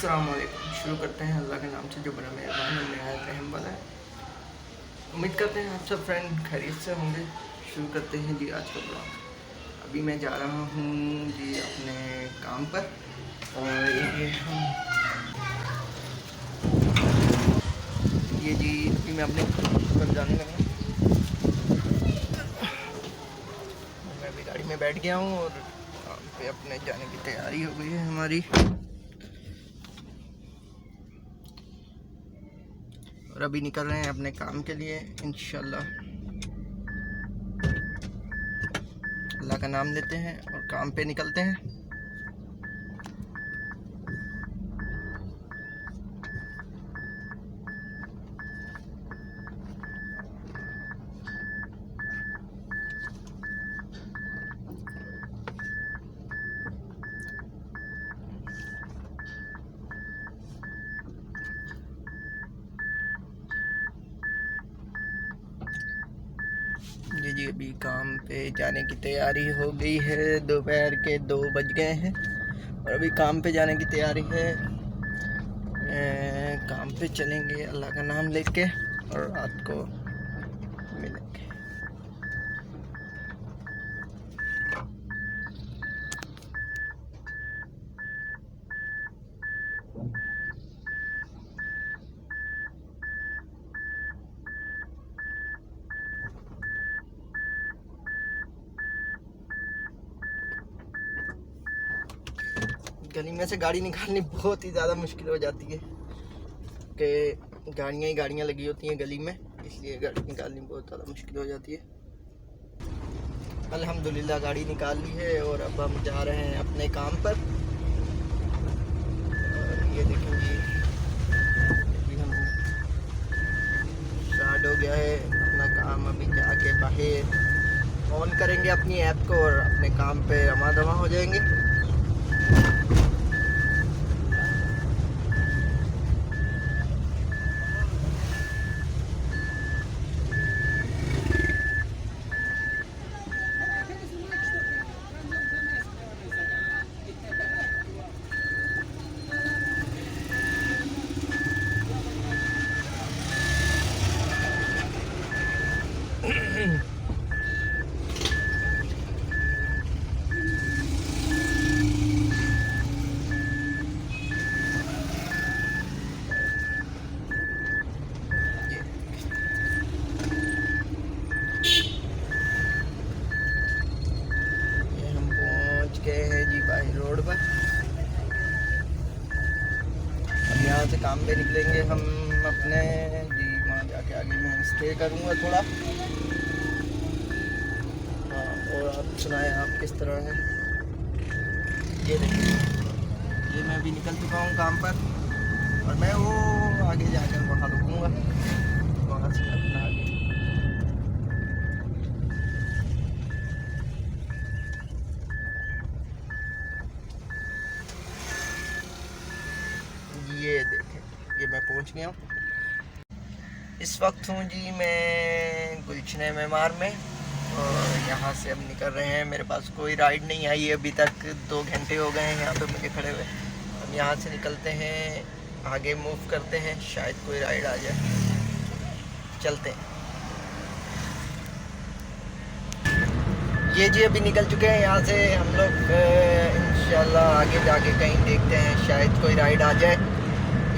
अस्सलाम वालेकुम। शुरू करते हैं अल्लाह के नाम से जो बड़ा मेहरबान और नहायत रहम वाला है। उम्मीद करते हैं आप सब फ्रेंड खैरियत से होंगे। शुरू करते हैं जी आज का ब्लॉग। अभी मैं जा रहा हूँ जी अपने काम पर और ये जी अभी मैं अपने काम पर जाने लगा। मैं अभी गाड़ी में बैठ गया हूँ और काम पे अपने जाने की तैयारी हो गई है हमारी। और अभी निकल रहे हैं अपने काम के लिए इंशाल्लाह। अल्लाह का नाम लेते हैं और काम पे निकलते हैं। जी अभी काम पे जाने की तैयारी हो गई है। दोपहर के 2 बज गए हैं और अभी काम पे जाने की तैयारी है। काम पे चलेंगे अल्लाह का नाम लेके और रात को मिलेंगे। गली में से गाड़ी निकालनी बहुत ही ज़्यादा मुश्किल हो जाती है कि गाड़ियाँ ही गाड़ियाँ लगी होती हैं गली में, इसलिए गाड़ी निकालनी बहुत ज़्यादा मुश्किल हो जाती है। अल्हम्दुलिल्लाह गाड़ी निकाल ली है और अब हम जा रहे हैं अपने काम पर। और ये देखें जी अभी हम स्टार्ट हो गया है अपना काम। अभी जाके बाहर ऑन करेंगे अपनी ऐप को और अपने काम पे रवा दवा हो जाएंगे। गए हैं जी बाई रोड पर। अब यहाँ से काम पे निकलेंगे हम अपने जी। वहाँ जाके आगे मैं स्टे करूँगा थोड़ा। हाँ और आप सुनाएं आप किस तरह है। ये देखिए ये मैं अभी निकल चुका हूँ काम पर और मैं वो आगे जाकर वहाँ रुकूँगा, वहाँ से अपना आगे। ये देखें ये मैं पहुंच गया हूँ। इस वक्त हूँ जी मैं गुलशने मेमार में और यहाँ से अब निकल रहे हैं। मेरे पास कोई राइड नहीं आई अभी तक, 2 घंटे हो गए हैं यहाँ पे मुझे खड़े हुए। अब यहाँ से निकलते हैं, आगे मूव करते हैं, शायद कोई राइड आ जाए। चलते हैं। ये जी अभी निकल चुके हैं यहाँ से हम लोग। इंशाल्लाह आगे जाके कहीं देखते हैं, शायद कोई राइड आ जाए।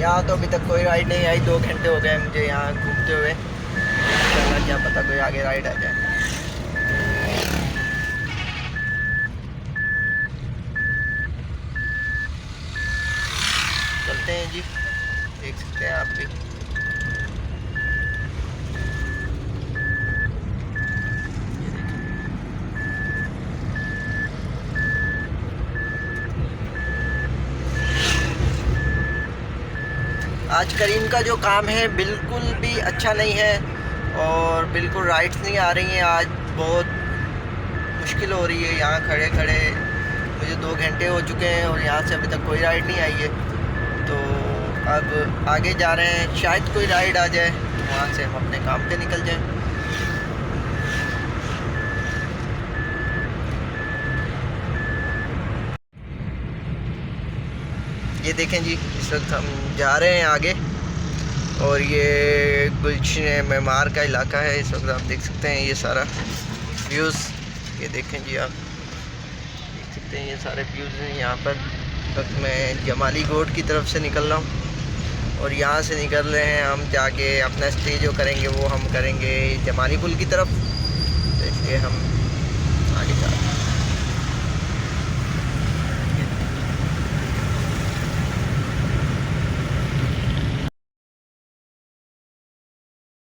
यहाँ तो अभी तक कोई राइड नहीं आई, 2 घंटे हो गए मुझे यहाँ घूमते हुए। इंशाल्लाह क्या पता कोई आगे राइड आ जाए। चलते हैं जी, देख सकते हैं आप भी। आज करीम का जो काम है बिल्कुल भी अच्छा नहीं है और बिल्कुल राइड्स नहीं आ रही हैं। आज बहुत मुश्किल हो रही है यहाँ खड़े खड़े। मुझे 2 घंटे हो चुके हैं और यहाँ से अभी तक कोई राइड नहीं आई है। तो अब आगे जा रहे हैं, शायद कोई राइड आ जाए, वहाँ से हम अपने काम पे निकल जाएं। ये देखें जी, इस वक्त हम जा रहे हैं आगे और ये गुलशन मेमार का इलाका है। इस वक्त आप देख सकते हैं ये सारा व्यूज़, ये देखें जी, आप देख सकते हैं ये सारे व्यूज़ हैं यहाँ पर। इस वक्त मैं जमाली गोट की तरफ से निकल रहा हूँ और यहाँ से निकल रहे हैं हम, जाके अपना स्टे जो करेंगे वो हम करेंगे जमाली पुल की तरफ। तो इसलिए हम